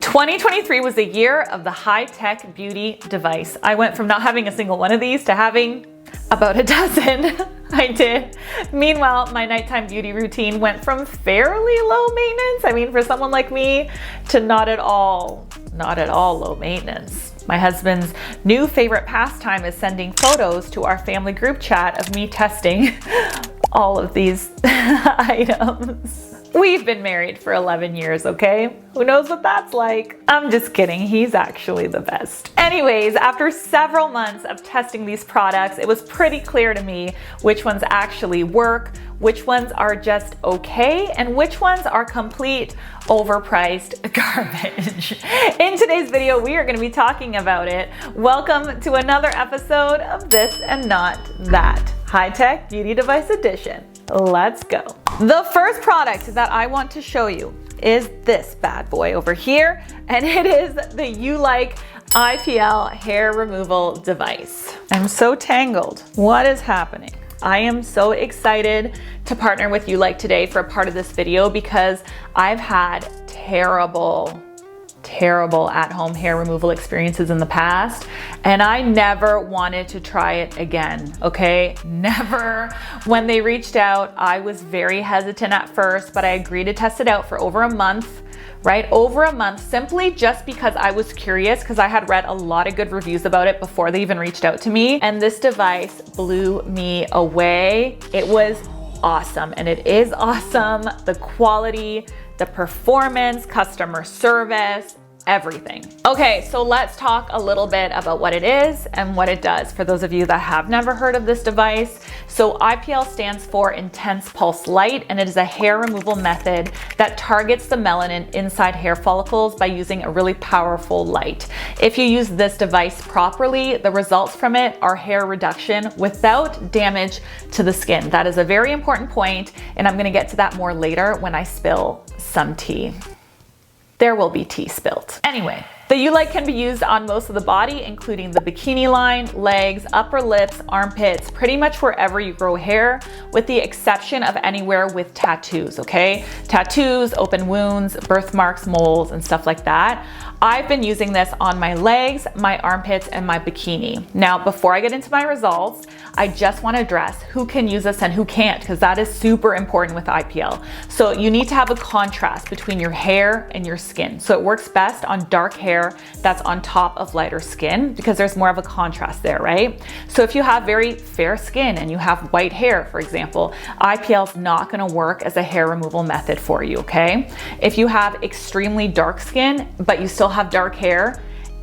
2023 was the year of the high-tech beauty device. I went from not having a single one of these to having about a dozen. I did. Meanwhile, my nighttime beauty routine went from fairly low maintenance, I mean for someone like me, to not at all low maintenance. My husband's new favorite pastime is sending photos to our family group chat of me testing all of these items. We've been married for 11 years, okay? Who knows what that's like? I'm just kidding, he's actually the best. Anyways, after several months of testing these products, it was pretty clear to me which ones actually work, which ones are just okay, and which ones are complete overpriced garbage. In today's video, we are gonna be talking about it. Welcome to another episode of This and Not That, High-Tech Beauty Device Edition. Let's go. The first product that I want to show you is this bad boy over here, and it is the Ulike IPL hair removal device. I'm so tangled. What is happening? I am so excited to partner with Ulike today for a part of this video because I've had terrible at-home hair removal experiences in the past, and I never wanted to try it again, okay? Never. When they reached out, I was very hesitant at first, but I agreed to test it out for over a month, right? Over a month, simply just because I was curious, because I had read a lot of good reviews about it before they even reached out to me, and this device blew me away. It was awesome, and it is awesome. The quality, the performance, customer service, everything. Okay, so let's talk a little bit about what it is and what it does for those of you that have never heard of this device. So IPL stands for Intense Pulse Light, and it is a hair removal method that targets the melanin inside hair follicles by using a really powerful light. If you use this device properly, the results from it are hair reduction without damage to the skin. That is a very important point, and I'm gonna get to that more later when I spill some tea. There will be tea spilt. Anyway, the Ulike can be used on most of the body, including the bikini line, legs, upper lips, armpits, pretty much wherever you grow hair, with the exception of anywhere with tattoos, okay? Tattoos, open wounds, birthmarks, moles, and stuff like that. I've been using this on my legs, my armpits, and my bikini. Now, before I get into my results, I just want to address who can use this and who can't, because that is super important with IPL. So you need to have a contrast between your hair and your skin. So it works best on dark hair that's on top of lighter skin because there's more of a contrast there, right? So if you have very fair skin and you have white hair, for example, IPL is not going to work as a hair removal method for you, okay? If you have extremely dark skin, but you still have dark hair,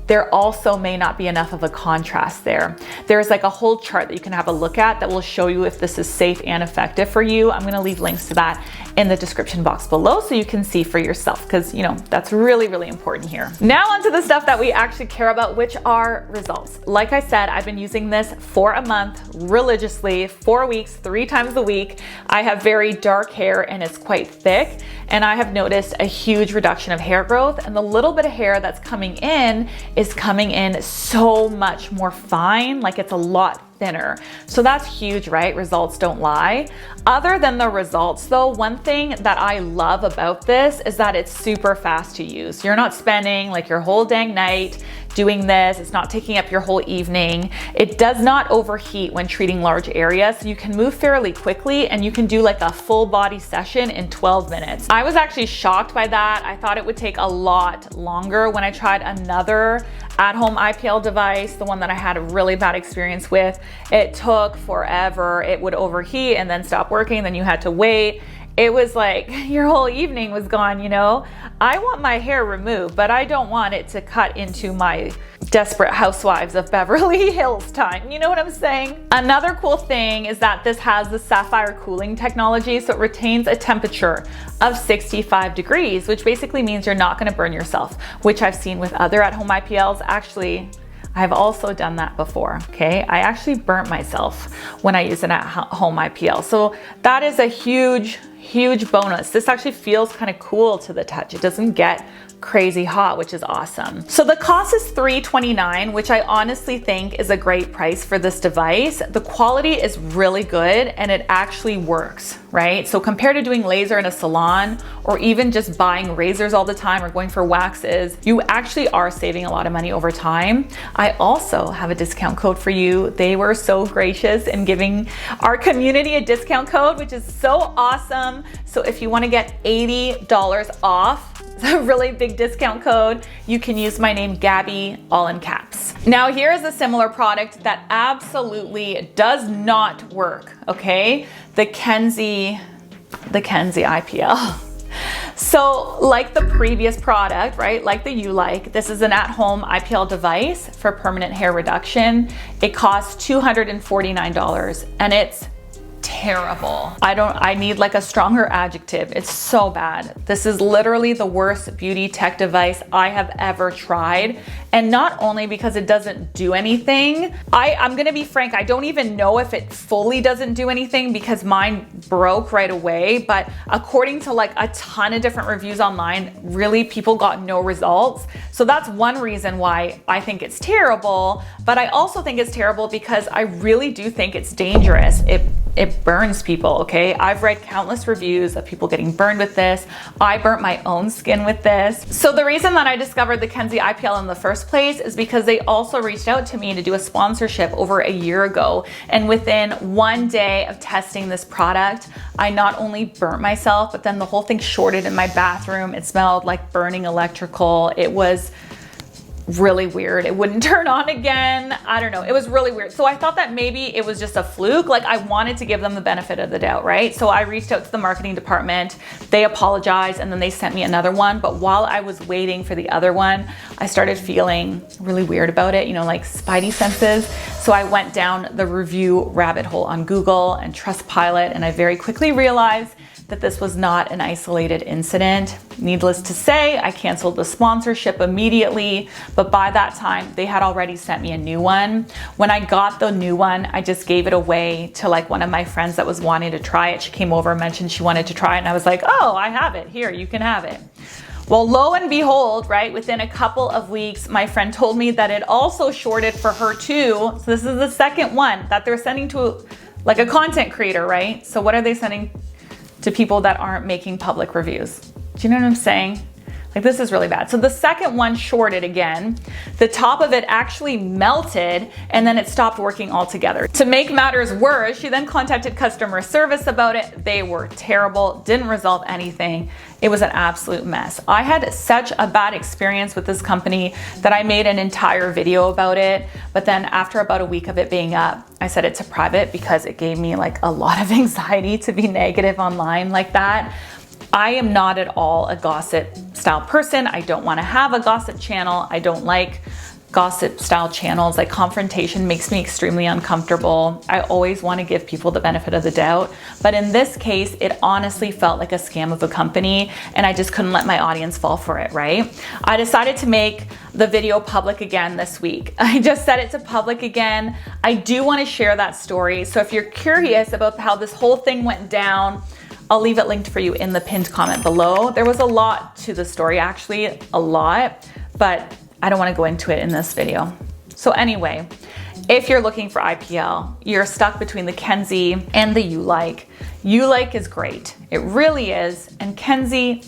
there also may not be enough of a contrast there. There's like a whole chart that you can have a look at that will show you if this is safe and effective for you. I'm gonna leave links to that in the description box below so you can see for yourself, because you know that's really important here. Now onto the stuff that we actually care about, which are results. Like I said, I've been using this for a month religiously, 4 weeks, 3 times a week. I have very dark hair and it's quite thick, and I have noticed a huge reduction of hair growth, and the little bit of hair that's coming in is coming in so much more fine, like it's a lot thinner. So that's huge, right? Results don't lie. Other than the results though, one thing that I love about this is that it's super fast to use. You're not spending like your whole dang night doing this. It's not taking up your whole evening. It does not overheat when treating large areas. So you can move fairly quickly and you can do like a full body session in 12 minutes. I was actually shocked by that. I thought it would take a lot longer when I tried another at-home IPL device, the one that I had a really bad experience with. It took forever. It would overheat and then stop working. Then you had to wait. It was like your whole evening was gone, you know? I want my hair removed, but I don't want it to cut into my Desperate Housewives of Beverly Hills time. You know what I'm saying? Another cool thing is that this has the sapphire cooling technology, so it retains a temperature of 65 degrees, which basically means you're not gonna burn yourself, which I've seen with other at-home IPLs. Actually, I've also done that before, okay? I actually burnt myself when I used an at-home IPL. So that is a huge huge bonus. This actually feels kind of cool to the touch. It doesn't get crazy hot, which is awesome. So the cost is $329, which I honestly think is a great price for this device. The quality is really good and it actually works, right? So compared to doing laser in a salon or even just buying razors all the time or going for waxes, you actually are saving a lot of money over time. I also have a discount code for you. They were so gracious in giving our community a discount code, which is so awesome. So if you want to get $80 off, a really big discount code, you can use my name Gabby, all in caps. Now here is a similar product that absolutely does not work, okay? The Kenzie IPL. So like the previous product, right? Like the YouLike, this is an at-home IPL device for permanent hair reduction. It costs $249 and it's terrible. I need like a stronger adjective. It's so bad. This is literally the worst beauty tech device I have ever tried. And not only because it doesn't do anything, I'm gonna be frank, I don't even know if it fully doesn't do anything because mine broke right away. But according to like a ton of different reviews online, really people got no results. So that's one reason why I think it's terrible. But I also think it's terrible because I really do think it's dangerous. It burns people, okay? I've read countless reviews of people getting burned with this. I burnt my own skin with this. So the reason that I discovered the Kenzie IPL in the first place is because they also reached out to me to do a sponsorship over a year ago. And within one day of testing this product, I not only burnt myself, but then the whole thing shorted in my bathroom. It smelled like burning electrical. It was really weird. It wouldn't turn on again. I don't know. It was really weird. So I thought that maybe it was just a fluke. Like I wanted to give them the benefit of the doubt, right? So I reached out to the marketing department. They apologized and then they sent me another one. But while I was waiting for the other one, I started feeling really weird about it, you know, like spidey senses. So I went down the review rabbit hole on Google and Trustpilot, and I very quickly realized that this was not an isolated incident. Needless to say, I canceled the sponsorship immediately, but by that time, they had already sent me a new one. When I got the new one, I just gave it away to like one of my friends that was wanting to try it. She came over and mentioned she wanted to try it, and I was like, oh, I have it. Here, you can have it. Well, lo and behold, right, within a couple of weeks, my friend told me that it also shorted for her too. So this is the second one that they're sending to like a content creator, right? So what are they sending to people that aren't making public reviews? Do you know what I'm saying? Like this is really bad. So the second one shorted again. The top of it actually melted and then it stopped working altogether. To make matters worse, she then contacted customer service about it. They were terrible, didn't resolve anything. It was an absolute mess. I had such a bad experience with this company that I made an entire video about it. But then after about a week of it being up, I set it to private because it gave me like a lot of anxiety to be negative online like that. I am not at all a gossip style person. I don't want to have a gossip channel. I don't like gossip style channels. Like confrontation makes me extremely uncomfortable. I always want to give people the benefit of the doubt. But in this case, it honestly felt like a scam of a company and I just couldn't let my audience fall for it, right? I decided to make the video public again this week. I just set it to public again. I do want to share that story. So if you're curious about how this whole thing went down, I'll leave it linked for you in the pinned comment below. There was a lot to the story, actually, a lot, but I don't want to go into it in this video. So anyway, if you're looking for IPL, you're stuck between the Kenzie and the YouLike. YouLike is great. It really is. And Kenzie,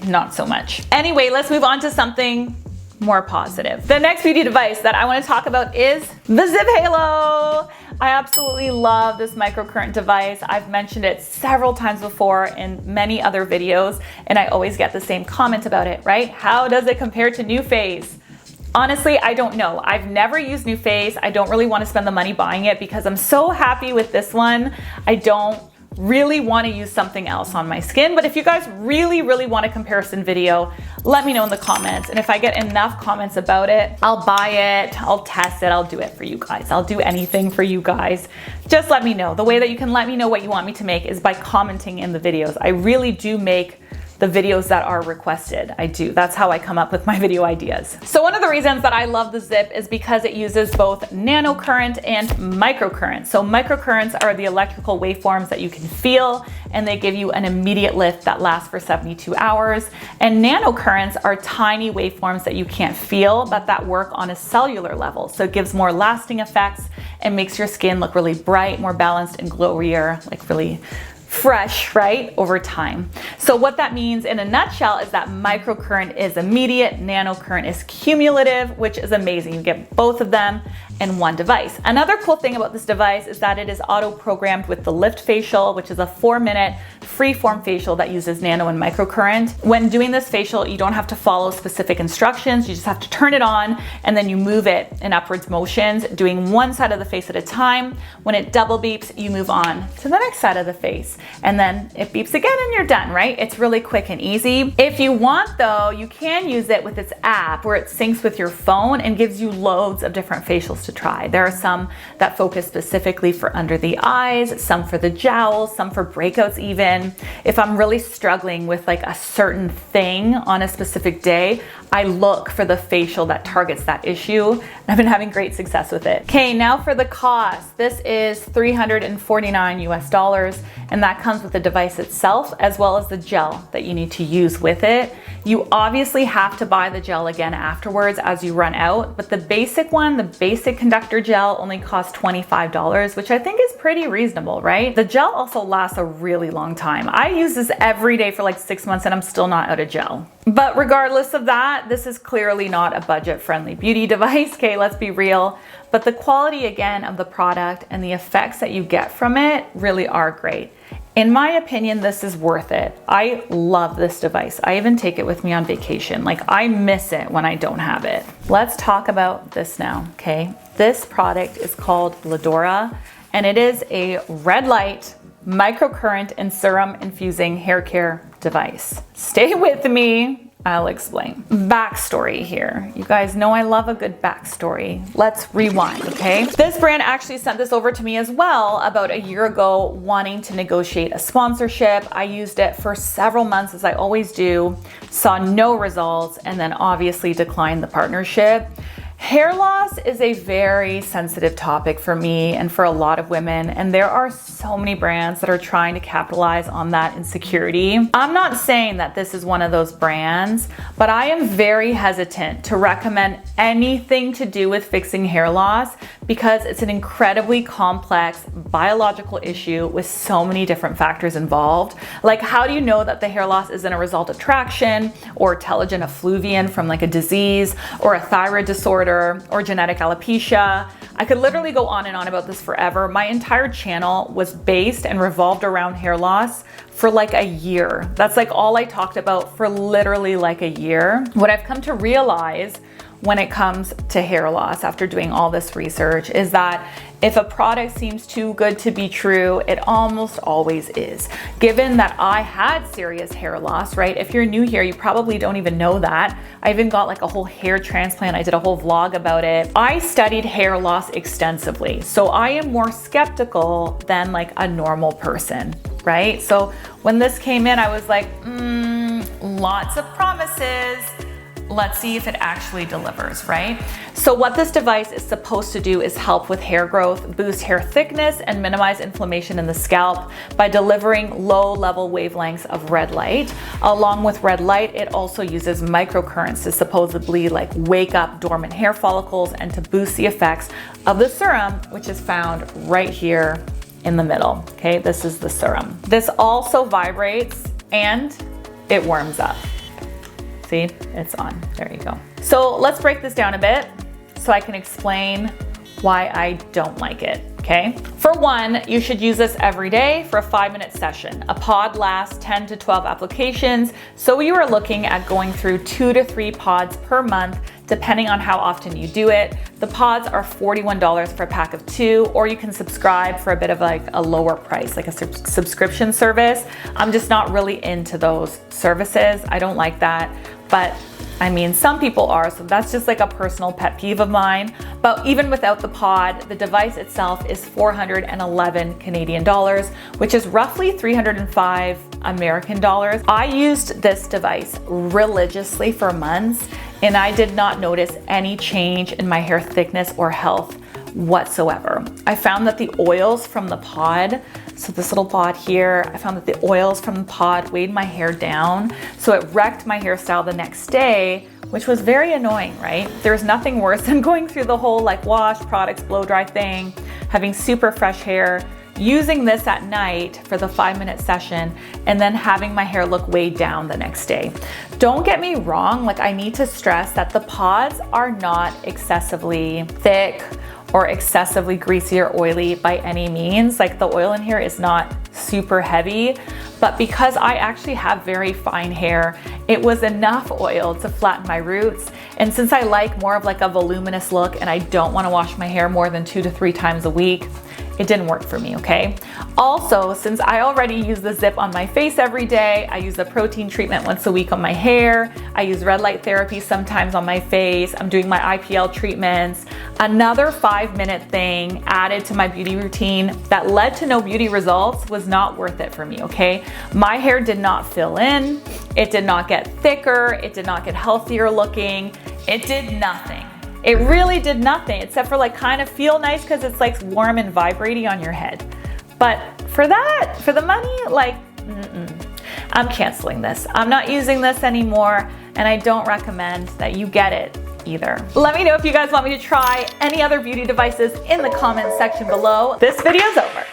not so much. Anyway, let's move on to something more positive. The next beauty device that I want to talk about is the Zip Halo. I absolutely love this microcurrent device. I've mentioned it several times before in many other videos, and I always get the same comment about it, right? How does it compare to NuFace? Honestly, I don't know. I've never used NuFace. I don't really want to spend the money buying it because I'm so happy with this one. I don't really want to use something else on my skin. But if you guys really want a comparison video, let me know in the comments. And if I get enough comments about it, I'll buy it, I'll test it, I'll do it for you guys. I'll do anything for you guys. Just let me know. The way that you can let me know what you want me to make is by commenting in the videos. I really do make the the videos that are requested. I do. That's how I come up with my video ideas. So one of the reasons that I love the Zip is because it uses both nanocurrent and microcurrent. So microcurrents are the electrical waveforms that you can feel, and they give you an immediate lift that lasts for 72 hours. And nanocurrents are tiny waveforms that you can't feel, but that work on a cellular level. So it gives more lasting effects and makes your skin look really bright, more balanced, and glowier, like really fresh, right, over time. So what that means in a nutshell is that microcurrent is immediate, nanocurrent is cumulative, which is amazing. You get both of them in one device. Another cool thing about this device is that it is auto-programmed with the Lift Facial, which is a 4-minute free-form facial that uses nano and microcurrent. When doing this facial, you don't have to follow specific instructions. You just have to turn it on and then you move it in upwards motions, doing one side of the face at a time. When it double beeps, you move on to the next side of the face. And then it beeps again and you're done, right? It's really quick and easy. If you want though, you can use it with its app where it syncs with your phone and gives you loads of different facials to try. There are some that focus specifically for under the eyes, some for the jowls, some for breakouts even. If I'm really struggling with like a certain thing on a specific day, I look for the facial that targets that issue. And I've been having great success with it. Okay, now for the cost. This is $349 US, and that comes with the device itself as well as the gel that you need to use with it. You obviously have to buy the gel again afterwards as you run out, but the basic one, the basic conductor gel, only costs $25, which I think is pretty reasonable, right? The gel also lasts a really long time. I use this every day for like 6 months and I'm still not out of gel. But regardless of that, this is clearly not a budget-friendly beauty device, okay, let's be real. But the quality again of the product and the effects that you get from it really are great. In my opinion, this is worth it. I love this device. I even take it with me on vacation. Like I miss it when I don't have it. Let's talk about this now, okay? This product is called Ladora, and it is a red light, microcurrent, and serum infusing hair care device. Stay with me. I'll explain. Backstory here. You guys know I love a good backstory. Let's rewind, okay? This brand actually sent this over to me as well about a year ago, wanting to negotiate a sponsorship. I used it for several months, as I always do, saw no results, and then obviously declined the partnership. Hair loss is a very sensitive topic for me and for a lot of women, and there are so many brands that are trying to capitalize on that insecurity. I'm not saying that this is one of those brands, but I am very hesitant to recommend anything to do with fixing hair loss because it's an incredibly complex biological issue with so many different factors involved. Like, how do you know that the hair loss isn't a result of traction or telogen effluvium from like a disease or a thyroid disorder or genetic alopecia? I could literally go on and on about this forever. My entire channel was based and revolved around hair loss for like a year. That's like all I talked about for literally like a year. What I've come to realize when it comes to hair loss after doing all this research is that if a product seems too good to be true, it almost always is. Given that I had serious hair loss, right? If you're new here, you probably don't even know that. I even got like a whole hair transplant. I did a whole vlog about it. I studied hair loss extensively. So I am more skeptical than like a normal person, right? So when this came in, I was like, lots of promises. Let's see if it actually delivers, right? So what this device is supposed to do is help with hair growth, boost hair thickness, and minimize inflammation in the scalp by delivering low-level wavelengths of red light. Along with red light, it also uses microcurrents to supposedly like wake up dormant hair follicles and to boost the effects of the serum, which is found right here in the middle, okay? This is the serum. This also vibrates and it warms up. See, it's on. There you go. So let's break this down a bit so I can explain why I don't like it, okay? For one, you should use this every day for a 5-minute session. A pod lasts 10 to 12 applications, so you are looking at going through 2 to 3 pods per month, depending on how often you do it. The pods are $41 for a pack of 2, or you can subscribe for a bit of like a lower price, like a subscription service. I'm just not really into those services. I don't like that. but I mean, some people are, so that's just like a personal pet peeve of mine. But even without the pod, the device itself is 411 Canadian dollars, which is roughly 305 American dollars. I used this device religiously for months, and I did not notice any change in my hair thickness or health whatsoever. I found that the oils from the pod, so this little pod here, I found that the oils from the pod weighed my hair down, so it wrecked my hairstyle the next day, which was very annoying, right? There's nothing worse than going through the whole like wash, products, blow dry thing, having super fresh hair, using this at night for the 5-minute session, and then having my hair look weighed down the next day. Don't get me wrong, like I need to stress that the pods are not excessively thick or excessively greasy or oily by any means. Like the oil in here is not super heavy, but because I actually have very fine hair, it was enough oil to flatten my roots. And since I like more of like a voluminous look and I don't want to wash my hair more than 2 to 3 times a week, it didn't work for me, okay? Also, since I already use the Zip on my face every day, I use the protein treatment once a week on my hair, I use red light therapy sometimes on my face, I'm doing my IPL treatments, another 5-minute thing added to my beauty routine that led to no beauty results was not worth it for me, okay? My hair did not fill in, it did not get thicker, it did not get healthier looking, it did nothing. It really did nothing except for like kind of feel nice because it's like warm and vibrating on your head. But for that, for the money, like, I'm canceling this. I'm not using this anymore, and I don't recommend that you get it either. Let me know if you guys want me to try any other beauty devices in the comments section below. This video's over.